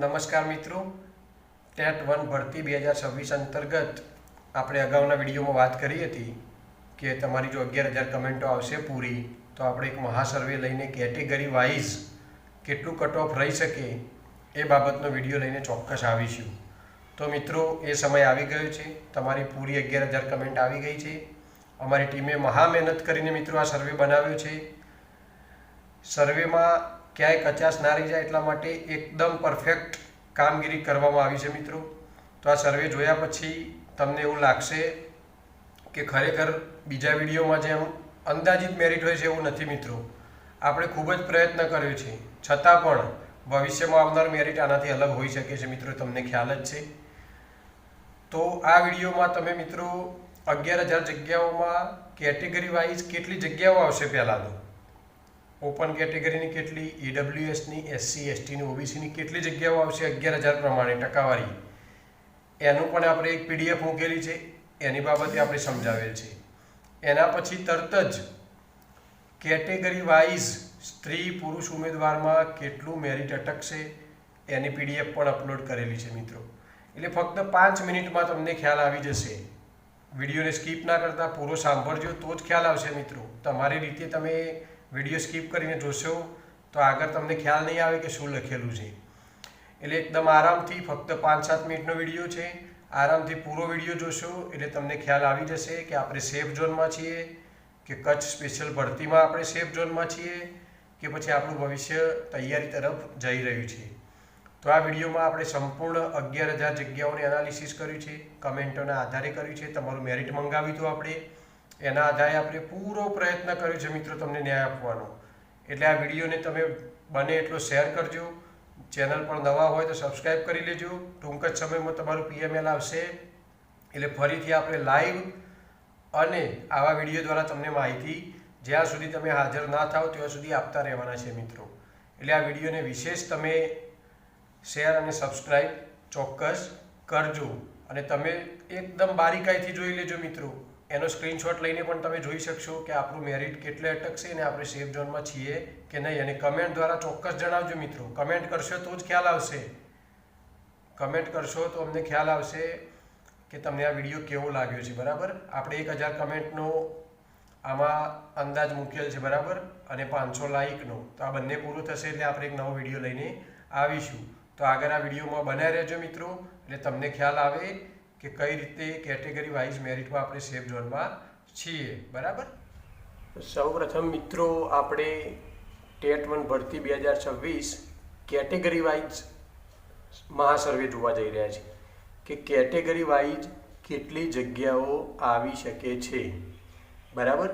નમસ્કાર મિત્રો, ટેટ 1 ભરતી 2026 અંતર્ગત આપણે અગાઉના વિડીયોમાં વાત કરી હતી કે તમારી જો 11,000 કમેન્ટો આવશે પૂરી તો આપણે એક મહાસર્વે લઈને કેટેગરી વાઇઝ કેટલું કટ ઓફ રહી શકે એ બાબતનો વિડીયો લઈને ચોક્કસ આવીશું. તો મિત્રો એ સમય આવી ગયો છે, તમારી પૂરી 11,000 કમેન્ટ આવી ગઈ છે. અમારી ટીમે મહા મહેનત કરીને મિત્રો આ સર્વે બનાવ્યો છે. સર્વેમાં ક્યાંય કચાશ ના રહી જાય એટલા માટે એકદમ પરફેક્ટ કામગીરી કરવામાં આવી છે મિત્રો. તો આ સર્વે જોયા પછી તમને એવું લાગશે કે ખરેખર બીજા વિડીયોમાં જેમ અંદાજિત મેરિટ હોય છે એવું નથી મિત્રો. આપણે ખૂબ જ પ્રયત્ન કર્યો છે, છતાં પણ ભવિષ્યમાં આવનાર મેરિટ આનાથી અલગ હોઈ શકે છે મિત્રો, તમને ખ્યાલ જ છે. તો આ વિડીયોમાં તમે મિત્રો 11,000 જગ્યાઓમાં કેટેગરી વાઇઝ કેટલી જગ્યાઓ આવશે, પહેલાં તો ઓપન કેટેગરીની કેટલી, ઈડબ્લ્યુએસની, એસસી એસટીની, ઓબીસીની કેટલી જગ્યાઓ આવશે 11,000 પ્રમાણે ટકાવારી, એનું પણ આપણે એક પીડીએફ મૂકેલી છે, એની બાબતે આપણે સમજાવેલ છે. એના પછી તરત જ કેટેગરી વાઇઝ સ્ત્રી પુરુષ ઉમેદવારમાં કેટલું મેરિટ અટકશે એની પીડીએફ પણ અપલોડ કરેલી છે મિત્રો. એટલે ફક્ત 5 મિનિટમાં તમને ખ્યાલ આવી જશે. વિડીયોને સ્કીપ ના કરતા પૂરો સાંભળજો તો જ ખ્યાલ આવશે મિત્રો. તમારી રીતે તમે વિડીયો સ્કીપ કરીને જોશો તો આગળ તમને ખ્યાલ નહીં આવે કે શું લખેલું છે. એટલે એકદમ આરામથી ફક્ત 5-7 મિનિટનો વિડીયો છે, આરામથી પૂરો વિડીયો જોશો એટલે તમને ખ્યાલ આવી જશે કે આપણે સેફ ઝોનમાં છીએ કે કચ્છ સ્પેશિયલ ભરતીમાં આપણે સેફ ઝોનમાં છીએ કે પછી આપણું ભવિષ્ય તૈયારી તરફ જઈ રહ્યું છે. તો આ વિડીયોમાં આપણે સંપૂર્ણ 11,000 જગ્યાઓને એનાલિસિસ કર્યું છે, કમેન્ટોના આધારે કર્યું છે. તમારું મેરિટ મંગાવ્યું હતું આપણે, એના આધારે આપણે પૂરો પ્રયત્ન કર્યો છે મિત્રો તમને ન્યાય આપવાનો. એટલે આ વિડીયોને તમે બને એટલો શેર કરજો. ચેનલ પણ નવા હોય તો સબસ્ક્રાઈબ કરી લેજો. ટૂંક જ સમયમાં તમારું PML આવશે એટલે ફરીથી આપણે લાઈવ અને આવા વિડીયો દ્વારા તમને માહિતી જ્યાં સુધી તમે હાજર ના થાઓ ત્યાં સુધી આપતા રહેવાના છે મિત્રો. એટલે આ વિડીયોને વિશેષ તમે શેર અને સબસ્ક્રાઈબ ચોક્કસ કરજો. અને તમે એકદમ બારીકાઈથી જોઈ લેજો મિત્રો. એનો સ્ક્રીનશોટ લઈને પણ તમે જોઈ શકશો કે આપણું મેરિટ કેટલે અટકશે અને આપણે સેફ ઝોનમાં છીએ કે નહીં. અને કમેન્ટ દ્વારા ચોક્કસ જણાવજો મિત્રો. કમેન્ટ કરશો તો જ ખ્યાલ આવશે. કમેન્ટ કરશો તો અમને ખ્યાલ આવશે કે તમને આ વિડીયો કેવો લાગ્યો છે. બરાબર, આપણે 1,000 કમેન્ટનો આમાં અંદાજ મૂકેલ છે બરાબર, અને 500 લાઇકનો. તો આ બંને પૂરું થશે એટલે આપણે એક નવો વિડીયો લઈને આવીશું. તો આગળ આ વિડીયોમાં બનાવી રહેજો મિત્રો, એટલે તમને ખ્યાલ આવે કે કઈ રીતે કેટેગરી વાઇઝ મેરિટમાં આપણે સેફ ઝોનમાં છીએ. બરાબર, સૌપ્રથમ મિત્રો આપણે ટેટ 1 ભરતી 2026 કેટેગરી વાઇઝ મહાસર્વે જોવા જઈ રહ્યા છીએ કે કેટેગરી વાઇઝ કેટલી જગ્યાઓ આવી શકે છે. બરાબર,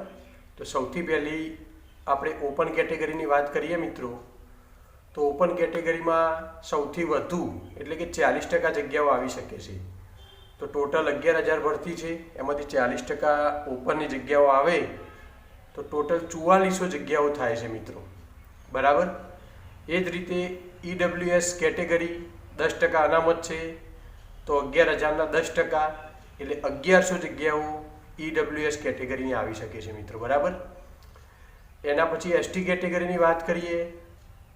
તો સૌથી પહેલી આપણે ઓપન કેટેગરીની વાત કરીએ મિત્રો. તો ઓપન કેટેગરીમાં સૌથી વધુ એટલે કે 40% જગ્યાઓ આવી શકે છે. તો ટોટલ 11,000 ભરતી છે, એમાંથી 40% ઓપનની જગ્યાઓ આવે તો ટોટલ 4400 જગ્યાઓ થાય છે મિત્રો. બરાબર, એ જ રીતે ઈડબ્લ્યુએસ કેટેગરી 10% અનામત છે, તો 11,000ના 10% એટલે 1,100 જગ્યાઓ ઈડબ્લ્યુએસ કેટેગરીની આવી શકે છે મિત્રો. બરાબર, એના પછી એસટી કેટેગરીની વાત કરીએ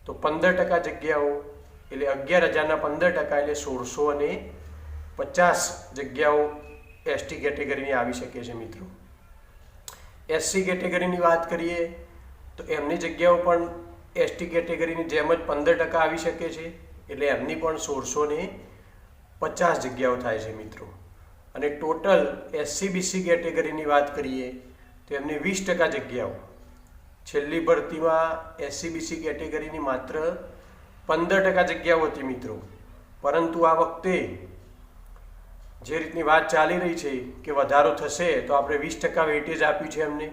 તો 15% જગ્યાઓ એટલે 11,000ના 15% એટલે 1,650 જગ્યાઓ એસટી કેટેગરીની આવી શકે છે મિત્રો. એસસી કેટેગરીની વાત કરીએ તો એમની જગ્યાઓ પણ એસટી કેટેગરીની જેમ જ 15% આવી શકે છે, એટલે એમની પણ 1,650 જગ્યાઓ થાય છે મિત્રો. અને ટોટલ SC/BC કેટેગરીની વાત કરીએ તો એમની 20% જગ્યાઓ. છેલ્લી ભરતીમાં SC/BC કેટેગરીની માત્ર 15% જગ્યાઓ હતી મિત્રો, પરંતુ આ વખતે જે રીતની વાત ચાલી રહી છે કે વધારો થશે તો આપણે 20% વેઇટેજ આપ્યું છે એમને,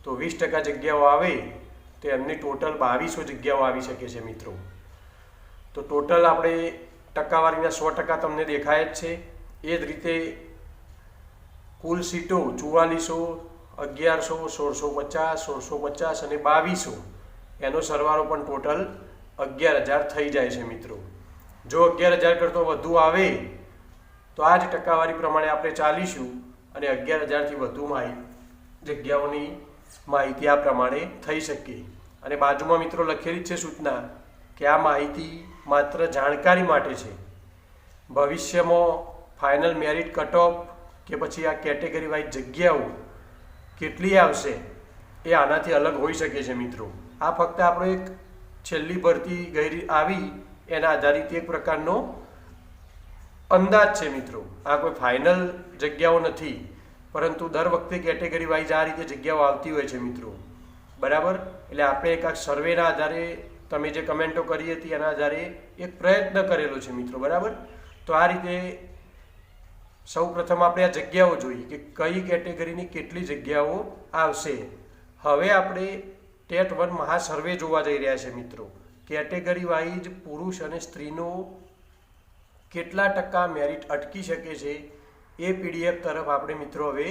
તો 20% જગ્યાઓ આવે તો એમની ટોટલ 2200 જગ્યાઓ આવી શકે છે મિત્રો. તો ટોટલ આપણે ટકાવારીના 100% તમને દેખાય જ છે. એ જ રીતે કુલ સીટો 4400, 1,100, 1,650, 1,650 અને 2200 એનો સરવાળો પણ ટોટલ 11,000 થઈ જાય છે મિત્રો. જો 11,000 કરતો વધુ આવે તો આ જ ટકાવારી પ્રમાણે આપણે ચાલીશું અને 11,000થી વધુ જગ્યાઓની માહિતી આ પ્રમાણે થઈ શકે. અને બાજુમાં મિત્રો લખેલી જ છે સૂચના કે આ માહિતી માત્ર જાણકારી માટે છે. ભવિષ્યમાં ફાઇનલ મેરિટ કટ ઓફ કે પછી આ કેટેગરી વાઇઝ જગ્યાઓ કેટલી આવશે એ આનાથી અલગ હોઈ શકે છે મિત્રો. આ ફક્ત આપણો એક છેલ્લી ભરતી ગઈ આવી એના આધારિત એક પ્રકારનો અંદાજ છે મિત્રો. આ કોઈ ફાઇનલ જગ્યાઓ નથી, પરંતુ દર વખતે કેટેગરી વાઇઝ આ રીતે જગ્યાઓ આવતી હોય છે મિત્રો. બરાબર. એટલે આપણે એક આ સર્વેના આધારે તમે જે કમેન્ટો કરી હતી એના આધારે એક પ્રયત્ન કરેલો છે મિત્રો. બરાબર. તો આ રીતે સૌ પ્રથમ આપણે આ જગ્યાઓ જોઈએ કે કઈ કેટેગરીની કેટલી જગ્યાઓ આવશે. હવે આપણે ટેટ 1 મહાસર્વે જોવા જઈ રહ્યા છે મિત્રો. કેટેગરી વાઇઝ પુરુષ અને સ્ત્રીનો કેટલા ટકા મેરિટ અટકી શકે છે એ પીડીએફ તરફ આપણે મિત્રો હવે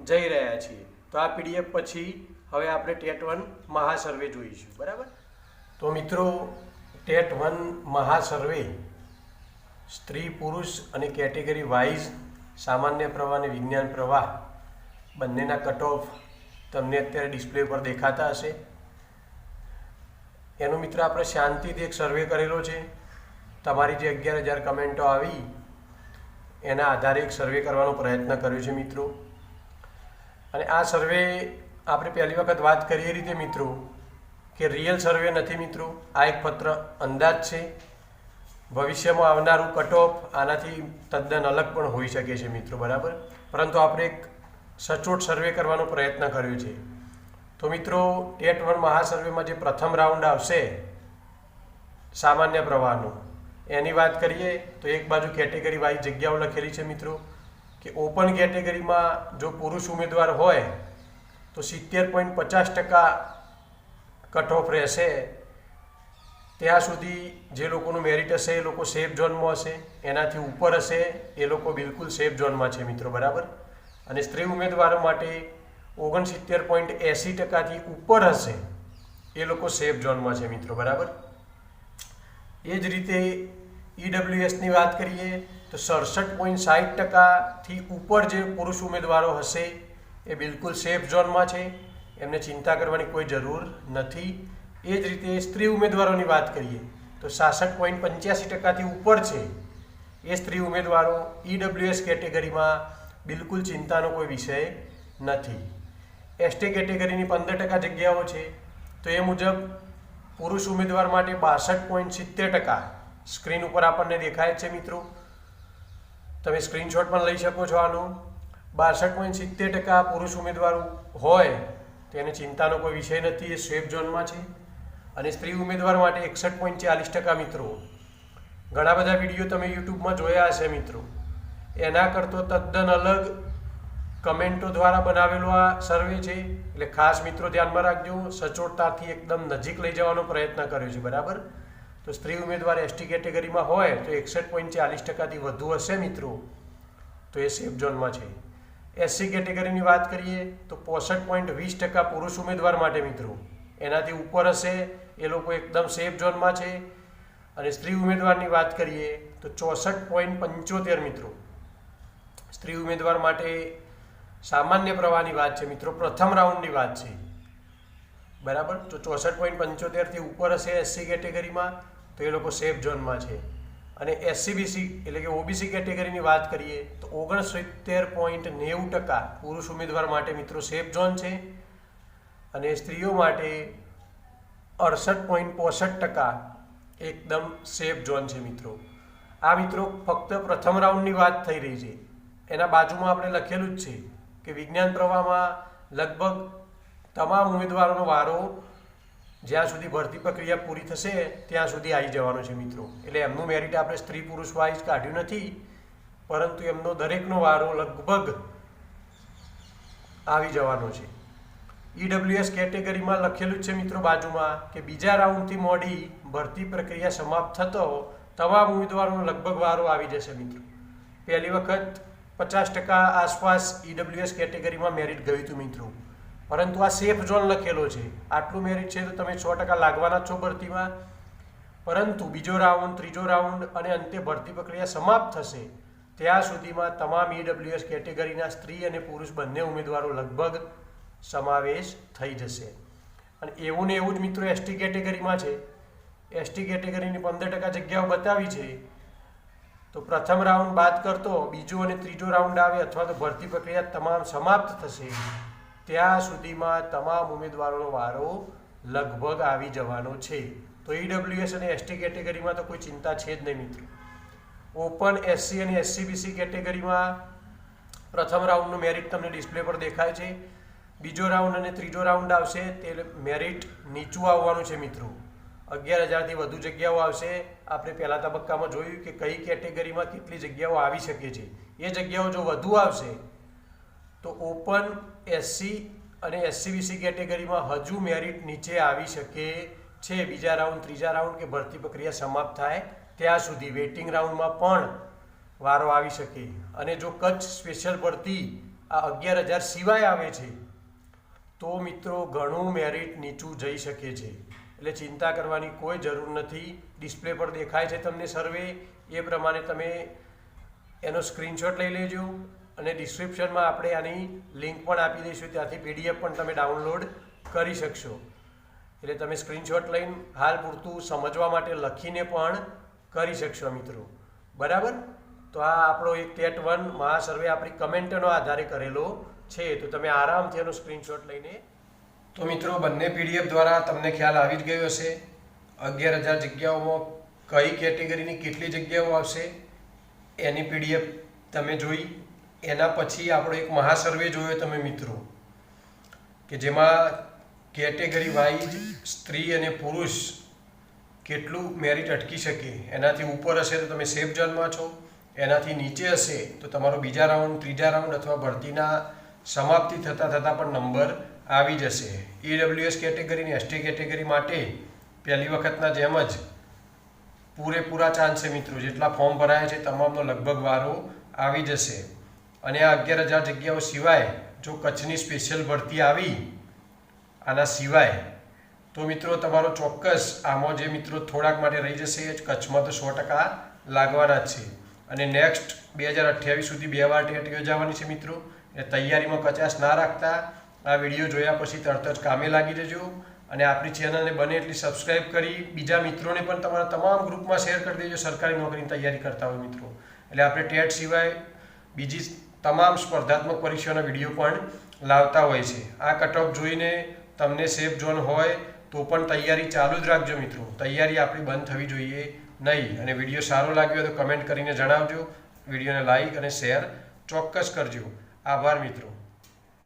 જઈ રહ્યા છીએ. તો આ પીડીએફ પછી હવે આપણે ટેટ 1 મહાસર્વે જોઈશું. બરાબર. તો મિત્રો ટેટ 1 મહાસર્વે સ્ત્રી પુરુષ અને કેટેગરી વાઇઝ સામાન્ય પ્રવાહ અને વિજ્ઞાન પ્રવાહ બંનેના કટ ઓફ તમને અત્યારે ડિસ્પ્લે પર દેખાતા હશે. એનો મિત્ર આપણે શાંતિથી એક સર્વે કરેલો છે. તમારી જે 11,000 કમેન્ટો આવી એના આધારે એક સર્વે કરવાનો પ્રયત્ન કર્યો છે મિત્રો. અને આ સર્વે આપણે પહેલી વખત વાત કરીએ રીતે મિત્રો કે રિયલ સર્વે નથી મિત્રો. આ એક પત્ર અંદાજ છે. ભવિષ્યમાં આવનારું કટ ઓફ આનાથી તદ્દન અલગ પણ હોઈ શકે છે મિત્રો. બરાબર. પરંતુ આપણે એક સચોટ સર્વે કરવાનો પ્રયત્ન કર્યો છે. તો મિત્રો ટેટ 1 મહાસર્વેમાં જે પ્રથમ રાઉન્ડ આવશે સામાન્ય પ્રવાહનો એની વાત કરીએ તો એક બાજુ કેટેગરી વાઇઝ જગ્યાઓ લખેલી છે મિત્રો કે ઓપન કેટેગરીમાં જો પુરુષ ઉમેદવાર હોય તો 70.50% કટ ઓફ રહેશે. ત્યાં સુધી જે લોકોનું મેરિટ હશે એ લોકો સેફ ઝોનમાં હશે. એનાથી ઉપર હશે એ લોકો બિલકુલ સેફ ઝોનમાં છે મિત્રો. બરાબર. અને સ્ત્રી ઉમેદવારો માટે 69.80%થી ઉપર હશે એ લોકો સેફ ઝોનમાં છે મિત્રો. બરાબર. એ જ રીતે ઈડબ્લ્યુએસની વાત કરીએ તો 67.60%થી ઉપર જે પુરુષ ઉમેદવારો હશે એ બિલકુલ સેફ ઝોનમાં છે. એમને ચિંતા કરવાની કોઈ જરૂર નથી. એ જ રીતે સ્ત્રી ઉમેદવારોની વાત કરીએ તો 66.85%થી ઉપર છે એ સ્ત્રી ઉમેદવારો ઈડબ્લ્યુએસ કેટેગરીમાં બિલકુલ ચિંતાનો કોઈ વિષય નથી. એસટી કેટેગરીની 15% જગ્યાઓ છે. તો એ મુજબ પુરુષ ઉમેદવાર માટે 62.70% સ્ક્રીન ઉપર આપણને દેખાય છે મિત્રો. તમે સ્ક્રીનશોટ પણ લઈ શકો છો આનો. 62.70% પુરુષ ઉમેદવારો હોય તો એને ચિંતાનો કોઈ વિષય નથી. એ સેફ ઝોનમાં છે. અને સ્ત્રી ઉમેદવાર માટે 61.40% મિત્રો. ઘણા બધા વિડીયો તમે યુટ્યુબમાં જોયા હશે મિત્રો. એના કરતો તદ્દન અલગ કમેન્ટો દ્વારા બનાવેલો આ સર્વે છે. એટલે ખાસ મિત્રો ધ્યાનમાં રાખજો. સચોટતાથી એકદમ નજીક લઈ જવાનો પ્રયત્ન કર્યો છે. બરાબર. તો સ્ત્રી ઉમેદવાર એસટી કેટેગરીમાં હોય તો 61.40%થી વધુ હશે મિત્રો તો એ સેફ ઝોનમાં છે. એસસી કેટેગરીની વાત કરીએ તો 65.20% પુરુષ ઉમેદવાર માટે મિત્રો એનાથી ઉપર હશે એ લોકો એકદમ સેફ ઝોનમાં છે. અને સ્ત્રી ઉમેદવારની વાત કરીએ તો 64.75 મિત્રો સ્ત્રી ઉમેદવાર માટે સામાન્ય પ્રવાહની વાત છે મિત્રો. પ્રથમ રાઉન્ડની વાત છે. બરાબર. તો 64.75થી ઉપર હશે એસસી કેટેગરીમાં તો એ લોકો સેફ ઝોનમાં છે. અને એસસીબીસી એટલે કે ઓબીસી કેટેગરીની વાત કરીએ તો 69.90% પુરુષ ઉમેદવાર માટે મિત્રો સેફ ઝોન છે. અને સ્ત્રીઓ માટે 68.65% એકદમ સેફ ઝોન છે મિત્રો. આ મિત્રો ફક્ત પ્રથમ રાઉન્ડની વાત થઈ રહી છે. એના બાજુમાં આપણે લખેલું જ છે કે વિજ્ઞાન પ્રવાહમાં લગભગ તમામ ઉમેદવારોનો વારો જ્યાં સુધી ભરતી પ્રક્રિયા પૂરી થશે ત્યાં સુધી આવી જવાનો છે મિત્રો. એટલે એમનું મેરિટ આપણે સ્ત્રી પુરુષ વાઇઝ કાઢ્યું નથી, પરંતુ એમનો દરેકનો વારો લગભગ આવી જવાનો છે. ઈડબ્લ્યુએસ કેટેગરીમાં લખેલું જ છે મિત્રો બાજુમાં કે બીજા રાઉન્ડથી મોડી ભરતી પ્રક્રિયા સમાપ્ત થતો તમામ ઉમેદવારોનો લગભગ વારો આવી જશે મિત્રો. પહેલી વખત 50% આસપાસ ઈડબ્લ્યુએસ કેટેગરીમાં મેરિટ ગયું હતું મિત્રો. પરંતુ આ સેફ ઝોન લખેલો છે. આટલું મેરિટ છે તો તમે 100% લાગવાના છો ભરતીમાં. પરંતુ બીજો રાઉન્ડ, ત્રીજો રાઉન્ડ અને અંતે ભરતી પ્રક્રિયા સમાપ્ત થશે ત્યાં સુધીમાં તમામ ઈડબ્લ્યુએસ કેટેગરીના સ્ત્રી અને પુરુષ બંને ઉમેદવારો લગભગ સમાવેશ થઈ જશે. અને એવું ને એવું જ મિત્રો એસટી કેટેગરીમાં છે. એસટી કેટેગરીની 15% જગ્યાઓ બતાવી છે. તો પ્રથમ રાઉન્ડ બાદ કરતો બીજો અને ત્રીજો રાઉન્ડ આવે અથવા તો ભરતી પ્રક્રિયા તમામ સમાપ્ત થશે ત્યાં સુધીમાં તમામ ઉમેદવારોનો વારો લગભગ આવી જવાનો છે. તો ઈડબ્લ્યુએસ અને એસટી કેટેગરીમાં તો કોઈ ચિંતા છે જ નહીં મિત્રો. ઓપન એસસી અને એસસીબીસી કેટેગરીમાં પ્રથમ રાઉન્ડનું મેરિટ તમને ડિસ્પ્લે પર દેખાય છે. બીજો રાઉન્ડ અને ત્રીજો રાઉન્ડ આવશે તે મેરિટ નીચું આવવાનું છે મિત્રો. 11,000થી વધુ જગ્યાઓ આવશે. આપણે પહેલા તબક્કામાં જોયું કે કઈ કેટેગરીમાં કેટલી જગ્યાઓ આવી શકે છે. એ જગ્યાઓ જો વધુ આવશે તો ઓપન એસસી અને એસસીબીસી કેટેગરીમાં હજુ મેરિટ નીચે આવી શકે છે. બીજા રાઉન્ડ ત્રીજા રાઉન્ડ કે ભરતી પ્રક્રિયા સમાપ્ત થાય ત્યાં સુધી વેઇટિંગ રાઉન્ડમાં પણ વારો આવી શકે. અને જો કચ્છ સ્પેશિયલ ભરતી આ 11,000 સિવાય આવે છે તો મિત્રો ઘણું મેરિટ નીચું જઈ શકે છે. એટલે ચિંતા કરવાની કોઈ જરૂર નથી. ડિસ્પ્લે પર દેખાય છે તમને સર્વે, એ પ્રમાણે તમે એનો સ્ક્રીનશોટ લઈ લેજો અને ડિસ્ક્રિપ્શનમાં આપણે આની લિંક પણ આપી દઈશું, ત્યાંથી PDF પણ તમે ડાઉનલોડ કરી શકશો. એટલે તમે સ્ક્રીનશોટ લઈને હાલ પૂરતું સમજવા માટે લખીને પણ કરી શકશો મિત્રો. બરાબર? તો આ આપણો એક ટેટ 1 મહાસર્વે આપણી કમેન્ટનો આધારે કરેલો છે. તો તમે આરામથી એનો સ્ક્રીનશોટ લઈને તો મિત્રો બંને PDF દ્વારા તમને ખ્યાલ આવી જ ગયો હશે. 11,000 જગ્યાઓમાં કઈ કેટેગરીની કેટલી જગ્યાઓ આવશે એની PDF તમે જોઈ. એના પછી આપણો એક મહાસર્વે જોયો તમે મિત્રો, કે જેમાં કેટેગરી વાઇઝ સ્ત્રી અને પુરુષ કેટલું મેરિટ અટકી શકે. એનાથી ઉપર હશે તો તમે સેફ ઝોનમાં છો, એનાથી નીચે હશે તો તમારો બીજા રાઉન્ડ ત્રીજા રાઉન્ડ અથવા ભરતીના સમાપ્તિ થતાં પણ નંબર આવી જશે. ઈડબ્લ્યુએસ કેટેગરી અને એસટી કેટેગરી માટે પહેલી વખતના જેમ જ પૂરેપૂરા ચાન્સ છે મિત્રો. જેટલા ફોર્મ ભરાયા છે તમામનો લગભગ વારો આવી જશે. અને આ 11,000 જગ્યાઓ સિવાય જો કચ્છની સ્પેશિયલ ભરતી આવી આના સિવાય તો મિત્રો તમારો ચોક્કસ આમાં જે મિત્રો થોડાક માટે રહી જશે એ કચ્છમાં તો 100% લાગવાના જ છે. અને નેક્સ્ટ 2028 સુધી 2 વાર ટેટ યોજાવાની છે મિત્રો. એ તૈયારીમાં કચાશ ના રાખતા આ વિડીયો જોયા પછી તરત જ કામે લાગી જજો. અને આપણી ચેનલને બને એટલી સબસ્ક્રાઈબ કરી બીજા મિત્રોને પણ તમારા તમામ ગ્રુપમાં શેર કરી દેજો સરકારી નોકરીની તૈયારી કરતા હોય મિત્રો. એટલે આપણે ટેટ સિવાય બીજી તમામ સ્પર્ધાત્મક પરીક્ષાઓના વિડીયો પણ લાવતા હોય છે. આ કટઓફ જોઈને તમને સેફ ઝોન હોય તો પણ તૈયારી ચાલુ જ રાખજો મિત્રો. તૈયારી આપણી બંધ થવી જોઈએ નહીં. અને વિડીયો સારો લાગ્યો હોય તો કમેન્ટ કરીને જણાવજો. વિડીયોને લાઈક અને શેર ચોક્કસ કરજો. આભાર મિત્રો.